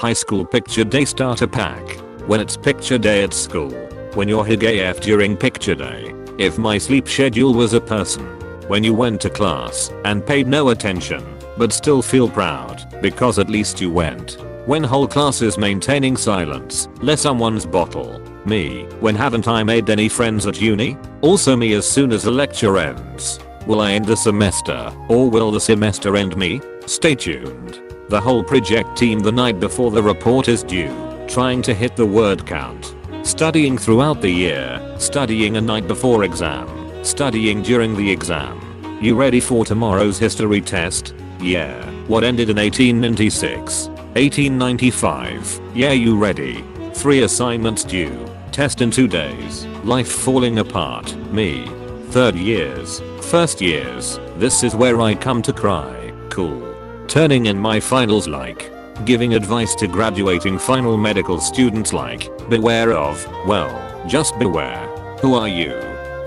High school picture day starter pack. When it's picture day at school. When you're hig AF during picture day. If my sleep schedule was a person. When you went to class and paid no attention, but still feel proud because at least you went. When whole class is maintaining silence, let someone's bottle. Me, when haven't I made any friends at uni? Also me as soon as the lecture ends. Will I end the semester, or will the semester end me? Stay tuned. The whole project team the night before the report is due, trying to hit the word count. Studying throughout the year, studying a night before exam, studying during the exam. You ready for tomorrow's history test? Yeah. What ended in 1896? 1895. Yeah, you ready? 3 assignments due. Test in 2 days. Life falling apart. Me. Third years. First years. This is where I come to cry. Cool. Turning in my finals like. Giving advice to graduating final medical students like. Beware of. Well, just beware. Who are you?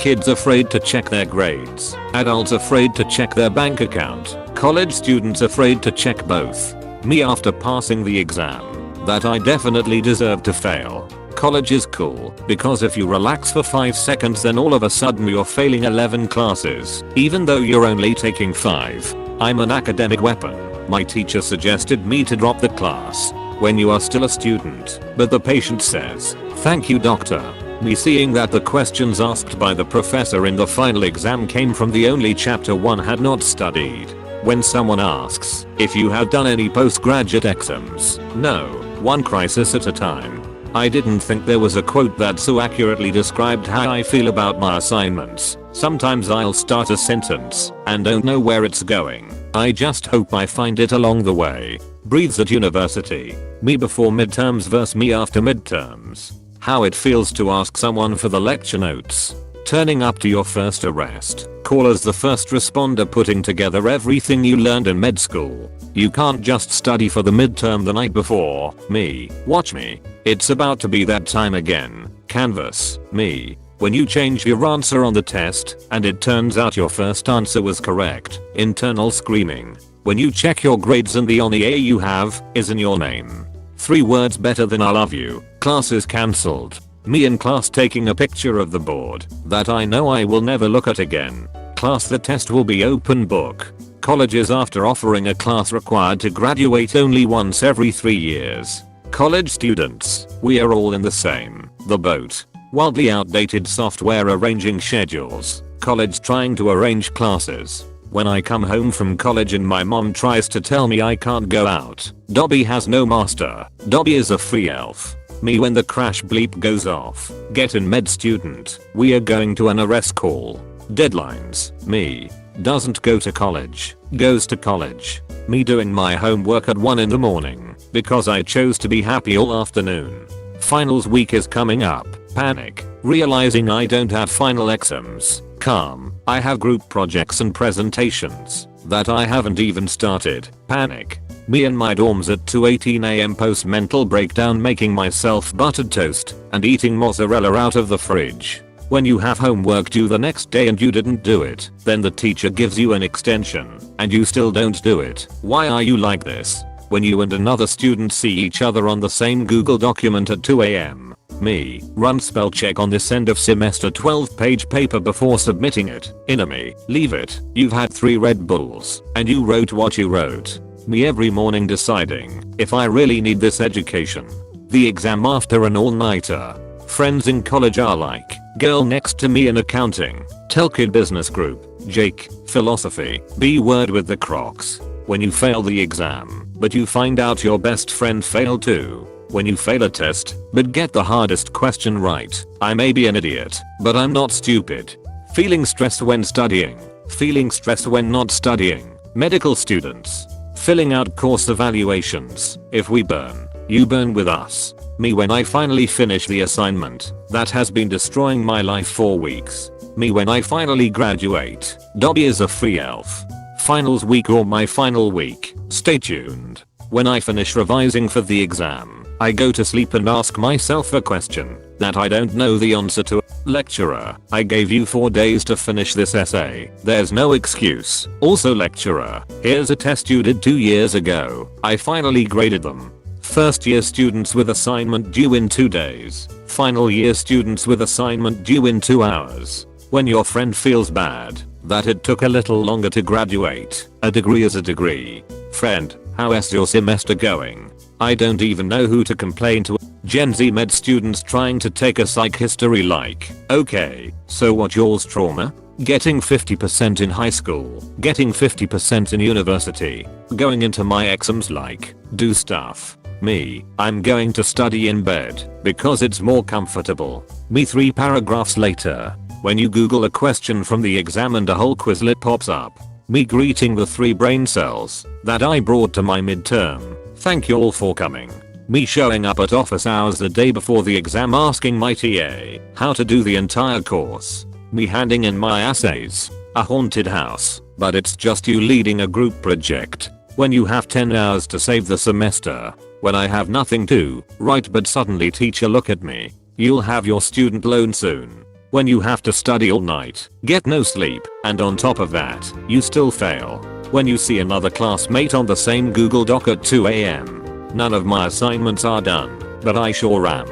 Kids afraid to check their grades. Adults afraid to check their bank account. College students afraid to check both. Me after passing the exam. That I definitely deserve to fail. College is cool because if you relax for 5 seconds then all of a sudden you're failing 11 classes even though you're only taking 5. I'm an academic weapon. My teacher suggested me to drop the class when you are still a student, but the patient says, "Thank you, doctor." Me seeing that the questions asked by the professor in the final exam came from the only chapter one had not studied. When someone asks if you have done any postgraduate exams, no, one crisis at a time. I didn't think there was a quote that so accurately described how I feel about my assignments. Sometimes I'll start a sentence and don't know where it's going. I just hope I find it along the way. Breathes at university. Me before midterms versus me after midterms. How it feels to ask someone for the lecture notes. Turning up to your first arrest call as the first responder, putting together everything you learned in med school. You can't just study for the midterm the night before. Me. Watch me. It's about to be that time again. Canvas. Me. When you change your answer on the test and it turns out your first answer was correct. Internal screaming. When you check your grades and the only A you have is in your name. 3 words better than I love you. Class is cancelled. Me in class taking a picture of the board that I know I will never look at again. Class, the test will be open book. Colleges after offering a class required to graduate only once every 3 years. College students, we are all in the same, the boat. Wildly outdated software arranging schedules. College trying to arrange classes. When I come home from college and my mom tries to tell me I can't go out. Dobby has no master. Dobby is a free elf. Me when the crash bleep goes off. Get in med student. We are going to an arrest call. Deadlines. Me. Doesn't go to college. Goes to college. Me doing my homework at 1 in the morning because I chose to be happy all afternoon. Finals week is coming up. Panic. Realizing I don't have final exams. Calm. I have group projects and presentations that I haven't even started. Panic. Me in my dorms at 2:18 am post mental breakdown, making myself buttered toast and eating mozzarella out of the fridge. When you have homework due the next day and you didn't do it, then the teacher gives you an extension and you still don't do it. Why are you like this? When you and another student see each other on the same Google document at 2 am. Me. Run spell check on this end of semester 12-page paper before submitting it. Enemy. Leave it. You've had 3 Red Bulls and you wrote what you wrote. Me every morning deciding if I really need this education. The exam after an all-nighter. Friends in college are like, girl next to me in accounting, Telkid business group, Jake, philosophy, B word with the Crocs. When you fail the exam, but you find out your best friend failed too. When you fail a test, but get the hardest question right. I may be an idiot, but I'm not stupid. Feeling stressed when studying. Feeling stressed when not studying. Medical students. Filling out course evaluations. If we burn, you burn with us. Me when I finally finish the assignment that has been destroying my life for weeks. Me when I finally graduate. Dobby is a free elf. Finals week or my final week. Stay tuned. When I finish revising for the exam, I go to sleep and ask myself a question that I don't know the answer to. Lecturer, I gave you 4 days to finish this essay. There's no excuse. Also lecturer, here's a test you did 2 years ago. I finally graded them. First year students with assignment due in 2 days. Final year students with assignment due in 2 hours. When your friend feels bad that it took a little longer to graduate. A degree is a degree. Friend, how's your semester going? I don't even know who to complain to. Gen Z med students trying to take a psych history like, okay, so what y'all's trauma? Getting 50% in high school, getting 50% in university, going into my exams like, do stuff. Me, I'm going to study in bed, because it's more comfortable. Me 3 paragraphs later, when you Google a question from the exam and a whole Quizlet pops up. Me greeting the 3 brain cells that I brought to my midterm. Thank you all for coming. Me showing up at office hours the day before the exam asking my TA how to do the entire course. Me handing in my essays. A haunted house, but it's just you leading a group project. When you have 10 hours to save the semester. When I have nothing to write but suddenly teacher look at me. You'll have your student loan soon. When you have to study all night, get no sleep, and on top of that, you still fail. When you see another classmate on the same Google Doc at 2 AM. None of my assignments are done, but I sure am.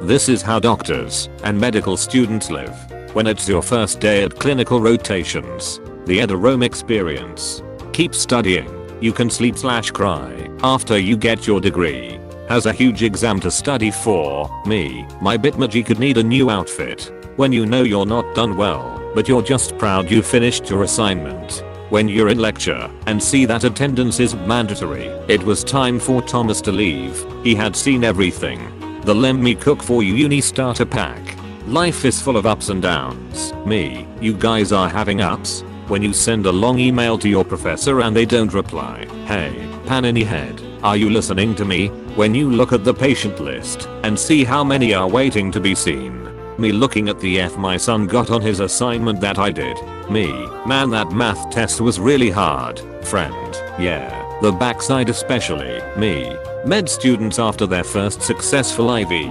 This is how doctors and medical students live. When it's your first day at clinical rotations. The Edarome experience. Keep studying. You can sleep/cry after you get your degree. Has a huge exam to study for. Me, my Bitmoji could need a new outfit. When you know you're not done well, but you're just proud you finished your assignment. When you're in lecture and see that attendance isn't mandatory. It was time for Thomas to leave. He had seen everything. The let me cook for you uni starter pack. Life is full of ups and downs. Me, you guys are having ups? When you send a long email to your professor and they don't reply. Hey, panini head, are you listening to me? When you look at the patient list and see how many are waiting to be seen. Me looking at the F my son got on his assignment that I did. Me, man that math test was really hard. Friend, yeah, the backside especially. Me, med students after their first successful IV.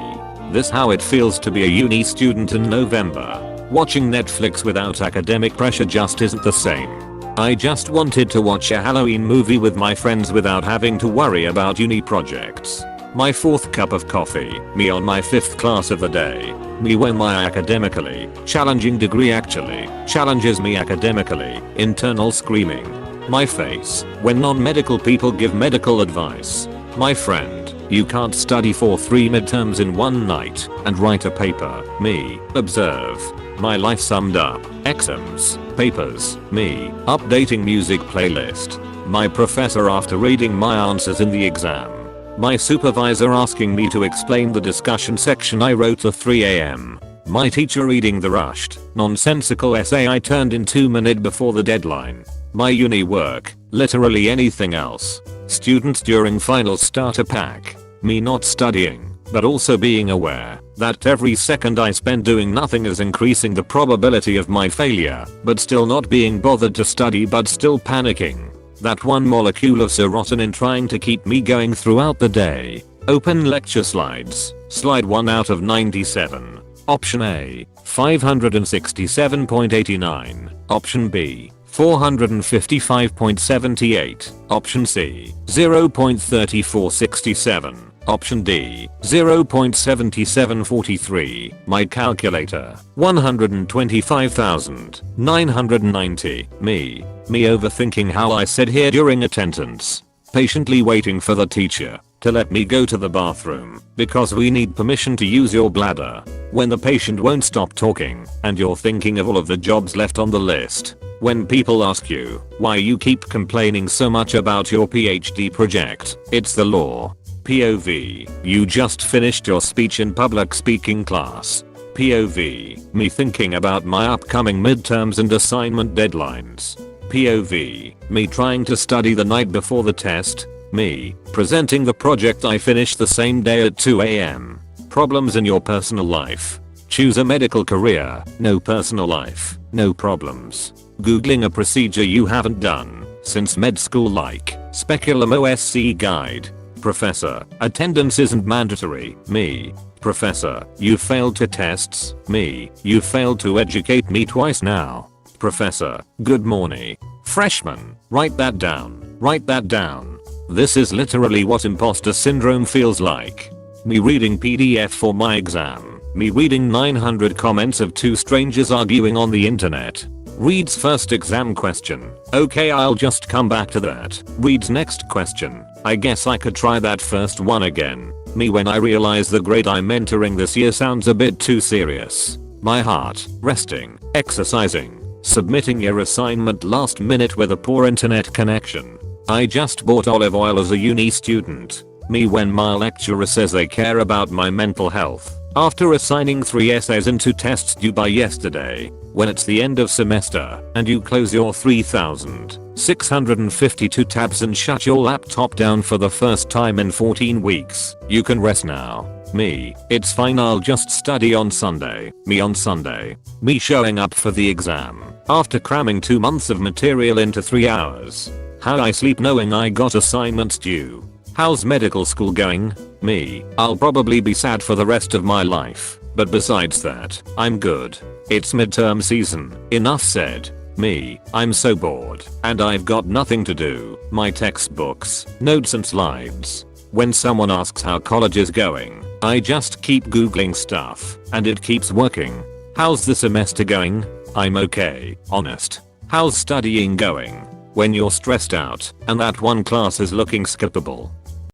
This how it feels to be a uni student in November. Watching Netflix without academic pressure just isn't the same. I just wanted to watch a Halloween movie with my friends without having to worry about uni projects. My 4th cup of coffee, me on my 5th class of the day. Me when my academically challenging degree actually challenges me academically. Internal screaming. My face when non-medical people give medical advice. My friend, you can't study for 3 midterms in one night and write a paper. Me, observe. My life summed up. Exams, papers, me, updating music playlist. My professor after reading my answers in the exam. My supervisor asking me to explain the discussion section I wrote at 3 AM. My teacher reading the rushed, nonsensical essay I turned in 2 minutes before the deadline. My uni work, literally anything else. Students during final starter pack. Me not studying, but also being aware that every second I spend doing nothing is increasing the probability of my failure, but still not being bothered to study but still panicking. That one molecule of serotonin trying to keep me going throughout the day. Open lecture slides. Slide 1 out of 97. Option A, 567.89. Option B, 455.78. Option C, 0.3467. Option D, 0.7743. My calculator, 125,990. Me overthinking how I said here during attendance. Patiently waiting for the teacher to let me go to the bathroom because we need permission to use your bladder. When the patient won't stop talking and you're thinking of all of the jobs left on the list. When people ask you why you keep complaining so much about your PhD project, it's the law. POV, you just finished your speech in public speaking class. POV, me thinking about my upcoming midterms and assignment deadlines. POV, me trying to study the night before the test. Me, presenting the project I finished the same day at 2 AM. Problems in your personal life. Choose a medical career, no personal life, no problems. Googling a procedure you haven't done since med school like Speculum OSC guide. Professor, attendance isn't mandatory. Me. Professor, you failed to tests. Me, you failed to educate me twice now. Professor, good morning. Freshman, write that down. Write that down. This is literally what imposter syndrome feels like. Me reading PDF for my exam. Me reading 900 comments of two strangers arguing on the internet. Reads first exam question. Okay, I'll just come back to that. Reads next question. I guess I could try that first one again. Me when I realize the grade I'm entering this year sounds a bit too serious. My heart, resting, exercising, submitting your assignment last minute with a poor internet connection. I just bought olive oil as a uni student. Me when my lecturer says they care about my mental health. After assigning 3 essays and 2 tests due by yesterday, when it's the end of semester and you close your 3,652 tabs and shut your laptop down for the first time in 14 weeks, you can rest now. Me, it's fine, I'll just study on Sunday. Me on Sunday. Me showing up for the exam after cramming 2 months of material into 3 hours. How I sleep knowing I got assignments due. How's medical school going? Me, I'll probably be sad for the rest of my life, but besides that, I'm good. It's midterm season, enough said. Me, I'm so bored, and I've got nothing to do. My textbooks, notes and slides. When someone asks how college is going, I just keep googling stuff, and it keeps working. How's the semester going? I'm okay, honest. How's studying going? When you're stressed out, and that one class is looking skippable.